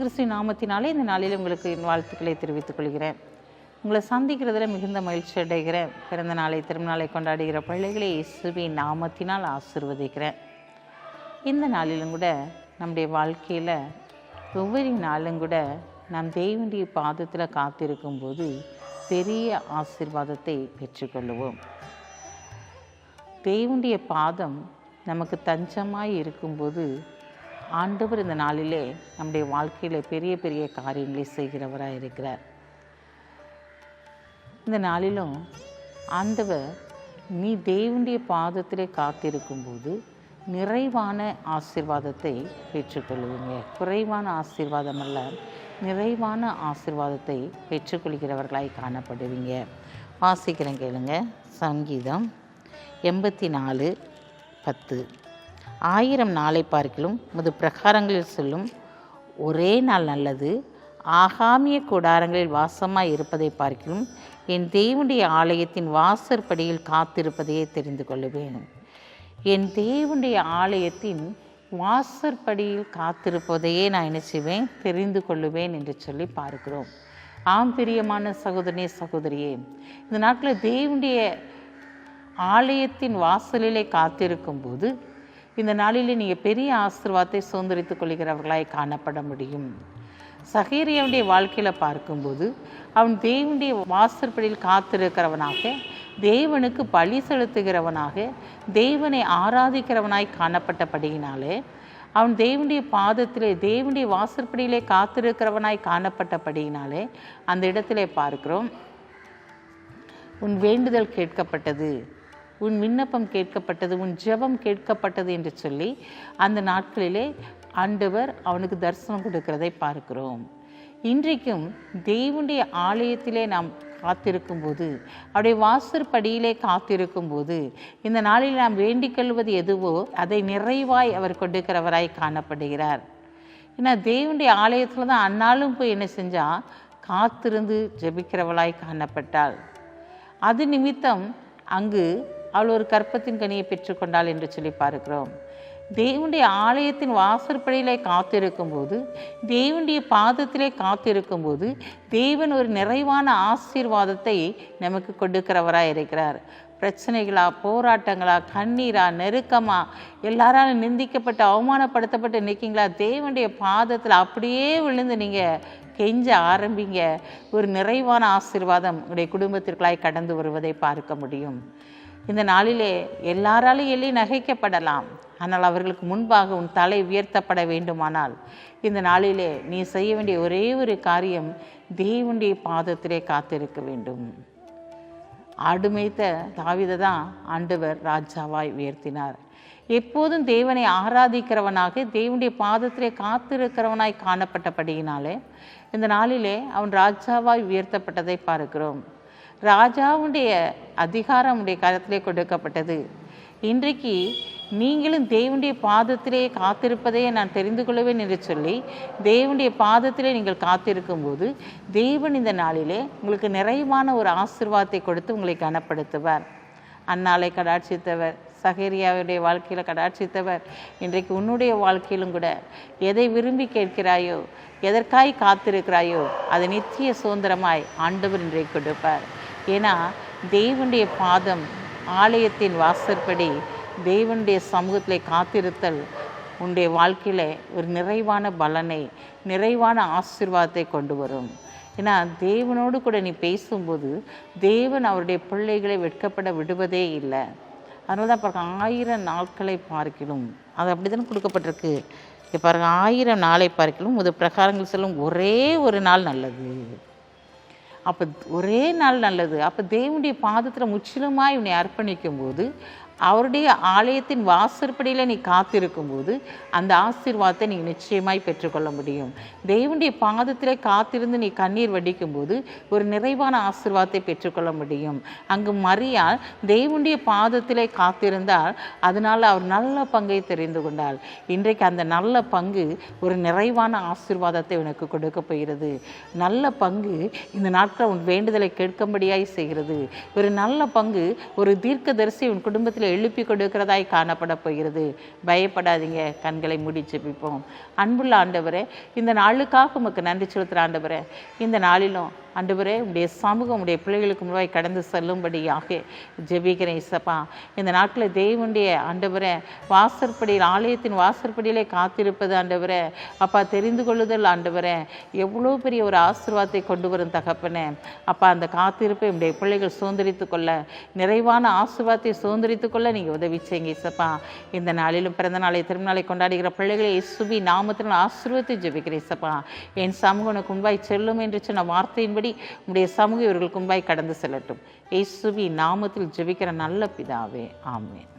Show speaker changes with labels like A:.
A: கிறிஸ்துவின் நாமத்தினாலே இந்த நாளில் உங்களுக்கு என் வாழ்த்துக்களை தெரிவித்துக் கொள்கிறேன். உங்களை சந்திக்கிறதுல மிகுந்த மகிழ்ச்சி அடைகிறேன். பிறந்த நாளை திருநாளை கொண்டாடுகிற பிள்ளைகளை இயேசுவின் நாமத்தினால் ஆசீர்வதிக்கிறேன். இந்த நாளிலும் கூட நம்முடைய வாழ்க்கையில் ஒவ்வொரு நாளும் கூட நாம் தேவனுடைய பாதத்தில் காத்திருக்கும் போது பெரிய ஆசீர்வாதத்தை பெற்றுக்கொள்ளுவோம். தேவனுடைய பாதம் நமக்கு தஞ்சமாய் இருக்கும்போது ஆண்டவர் இந்த நாளிலே நம்முடைய வாழ்க்கையில் பெரிய பெரிய காரியங்களை செய்கிறவராக இருக்கிறார். இந்த நாளிலும் ஆண்டவர் நீ தேவனுடைய பாதத்திலே காத்திருக்கும்போது நிறைவான ஆசீர்வாதத்தை பெற்றுக்கொள்வீங்க. குறைவான ஆசீர்வாதம் அல்ல, நிறைவான ஆசீர்வாதத்தை பெற்றுக்கொள்கிறவர்களாய் காணப்படுவீங்க. வாசிக்கிறேன் கேளுங்க. சங்கீதம் 84:10. 1000 நாளை பார்க்கிலும் உமது பிரகாரங்களில் செல்லும் ஒரே நாள் நல்லது. ஆகாமிய கூடாரங்களில் வாசமாய் இருப்பதை பார்க்கிலும் என் தேவனுடைய ஆலயத்தின் வாசற்படியில் காத்திருப்பதையே தெரிந்து கொள்ளுவேன். என் தேவனுடைய ஆலயத்தின் வாசற்படியில் காத்திருப்பதையே நான் என்ன செய்வேன், தெரிந்து கொள்ளுவேன் என்று சொல்லி பார்க்கிறோம். ஆம் பிரியமான சகோதரனே சகோதரியே, இந்த நாட்களில் தேவனுடைய ஆலயத்தின் வாசலிலே காத்திருக்கும் போது இந்த நாளிலே நீங்கள் பெரிய ஆசீர்வாதத்தை சுதந்திரித்துக் கொள்கிறவர்களாய் காணப்பட முடியும். சகரியாவுடைய வாழ்க்கையில் பார்க்கும்போது அவன் தேவனுடைய வாசற்படியில் காத்திருக்கிறவனாக, தேவனுக்கு பலி செலுத்துகிறவனாக, தேவனை ஆராதிக்கிறவனாய் காணப்பட்டபடியினாலே, அவன் தேவனுடைய பாதத்திலே தேவனுடைய வாசற்படியிலே காத்திருக்கிறவனாய் காணப்பட்டபடியினாலே அந்த இடத்திலே பார்க்கிறோம், உன் வேண்டுதல் கேட்கப்பட்டது, உன் விண்ணப்பம் கேட்கப்பட்டது, உன் ஜெபம் கேட்கப்பட்டது என்று சொல்லி அந்த நாட்களிலே ஆண்டவர் அவனுக்கு தரிசனம் கொடுக்கிறதை பார்க்கிறோம். இன்றைக்கும் தேவனுடைய ஆலயத்திலே நாம் காத்திருக்கும் போது, அவருடைய வாசற்படியிலே காத்திருக்கும் போது, இந்த நாளில் நாம் வேண்டிக் கொள்வது எதுவோ அதை நிறைவாய் அவர் கொடுக்கிறவராய் காணப்படுகிறார். ஏன்னா தேவனுடைய ஆலயத்தில் தான் அந்நாளும் போய் என்ன செஞ்சா, காத்திருந்து ஜெபிக்கிறவளாய் காணப்பட்டாள். அது நிமித்தம் அங்கு அவள் ஒரு கற்பத்தின் கனியை பெற்றுக்கொண்டாள் என்று சொல்லி பார்க்கிறோம். தேவனுடைய ஆலயத்தின் வாசற்படியிலே காத்திருக்கும் போது, தேவனுடைய பாதத்திலே காத்திருக்கும் போது தேவன் ஒரு நிறைவான ஆசீர்வாதத்தை நமக்கு கொடுக்கிறவராக இருக்கிறார். பிரச்சனைகளா, போராட்டங்களா, கண்ணீரா, நெருக்கமா, எல்லாராலும் நிந்திக்கப்பட்டு அவமானப்படுத்தப்பட்டு நிற்கிங்களா, தேவனுடைய பாதத்தில் அப்படியே விழுந்து நீங்கள் கெஞ்ச ஆரம்பிங்க. ஒரு நிறைவான ஆசீர்வாதம் உங்களுடைய குடும்பத்திற்குள்ளாய் கடந்து வருவதை பார்க்க முடியும். இந்த நாளிலே எல்லாராலும் எள்ளி நகைக்கப்படலாம், ஆனால் அவர்களுக்கு முன்பாக உன் தலை உயர்த்தப்பட வேண்டுமானால் இந்த நாளிலே நீ செய்ய வேண்டிய ஒரே ஒரு காரியம் தேவனுடைய பாதத்திலே காத்திருக்க வேண்டும். ஆடு மேய்த்த தாவீதை தான் ஆண்டவர் ராஜாவாய் உயர்த்தினார். எப்போதும் தேவனை ஆராதிக்கிறவனாக, தேவனுடைய பாதத்திலே காத்திருக்கிறவனாய் காணப்பட்டபடியினாலே இந்த நாளிலே அவன் ராஜாவாய் உயர்த்தப்பட்டதை பார்க்கிறோம். ராஜாவுடைய அதிகாரம் உடைய கரத்திலே கொடுக்கப்பட்டது. இன்றைக்கு நீங்களும் தேவனுடைய பாதத்திலே காத்திருப்பதையே நான் தெரிந்து கொள்வேன் என்று சொல்லி தேவனுடைய பாதத்திலே நீங்கள் காத்திருக்கும் போது தேவன் இந்த நாளிலே உங்களுக்கு நிறைவான ஒரு ஆசீர்வாதத்தை கொடுத்து உங்களை கனப்படுத்துவார். அந்நாளை கடாட்சித்தவர், சகரியாவுடைய வாழ்க்கையில் கடாட்சித்தவர் இன்றைக்கு உன்னுடைய வாழ்க்கையிலும் கூட எதை விரும்பி கேட்கிறாயோ, எதற்காய் காத்திருக்கிறாயோ அதை நித்திய சுதந்திரமாய் ஆண்டவர் இன்றைக்கு கொடுப்பார். ஏன்னா தேவனுடைய பாதம், ஆலயத்தின் வாசற்படி, தேவனுடைய சமூகத்தில் காத்திருத்தல் உன்னுடைய வாழ்க்கையில் ஒரு நிறைவான பலனை, நிறைவான ஆசீர்வாதத்தை கொண்டு வரும். ஏன்னா தேவனோடு கூட நீ பேசும்போது தேவன் அவருடைய பிள்ளைகளை வெட்கப்பட விடுவதே இல்லை. அதனால தான் பாருங்க, 1000 நாட்களை பார்க்கிலும், அது அப்படி தானே கொடுக்கப்பட்டிருக்கு. இப்போ பாருங்க, 1000 நாளை பார்க்கிலும் உமது பிரகாரங்கள் செல்லும் ஒரே ஒரு நாள் நல்லது. அப்போ ஒரே நாள் நல்லது. அப்போ தேவனுடைய பாதத்தில் முற்றிலுமாய் உன்னை அர்ப்பணிக்கும் போது, அவருடைய ஆலயத்தின் வாசற்படியில் நீ காத்திருக்கும் போது அந்த ஆசீர்வாதத்தை நீ நிச்சயமாய் பெற்றுக்கொள்ள முடியும். தேவனுடைய பாதத்தில் காத்திருந்து நீ கண்ணீர் வடிக்கும் போது ஒரு நிறைவான ஆசீர்வாதத்தை பெற்றுக்கொள்ள முடியும். அங்கு மரியாள் தேவனுடைய பாதத்தில் காத்திருந்தால் அதனால் அவர் நல்ல பங்கை தெரிந்து கொண்டாள். இன்றைக்கு அந்த நல்ல பங்கு ஒரு நிறைவான ஆசீர்வாதத்தை உனக்கு கொடுக்க போகிறது. நல்ல பங்கு இந்த நாட்கள் உன் வேண்டுதலை கேட்கும்படியாய் செய்கிறது. ஒரு நல்ல பங்கு, ஒரு தீர்க்கதரிசி உன் குடும்பத்தில் எழுப்பி கொடுக்கிறதாய் காணப்பட போகிறது. பயப்படாதீங்க. கண்களை மூடி ஜெபிப்போம். அன்புள்ள ஆண்டவரே, இந்த நாளுக்காக உமக்கு நன்றி செலுத்துகிற ஆண்டவரே, இந்த நாளிலும் ஆண்டவரே உடைய சமூகம் உடைய பிள்ளைகளுக்கு முன்பாய் கடந்து செல்லும்படியாக ஜெபிக்கிறேன் இசப்பா. இந்த நாட்களில் தேவனுடைய ஆண்டவரே வாசற்படியில், ஆலயத்தின் வாசற்படியிலே காத்திருப்பது ஆண்டவரே அப்பா, தெரிந்து கொள்ளுதல் ஆண்டவரே எவ்வளோ பெரிய ஒரு ஆசீர்வாதத்தை கொண்டு வரும் தகப்பனே. அப்பா, அந்த காத்திருப்பை உடைய பிள்ளைகள் சுதந்திரித்து கொள்ள, நிறைவான ஆசீர்வாதத்தை சுதந்திரித்து கொள்ள நீங்கள் உதவி செய்யுங்க இசப்பா. இந்த நாளிலும் பிறந்த நாளை திருநாளை கொண்டாடுகிற பிள்ளைகளை இயேசுவி நாமத்தில் ஆசீர்வாதத்தை ஜெபிக்கிறேன் இசப்பா. என் சமூகம் உனக்கு முன்பாய் செல்லும் என்று சொன்ன வார்த்தையின்படி உடைய சமூகம் இவர்களுக்கு முன்பாய் கடந்து செல்லட்டும். இயேசுவின் நாமத்தில் ஜெபிக்கிற நல்ல பிதாவே, ஆமென்.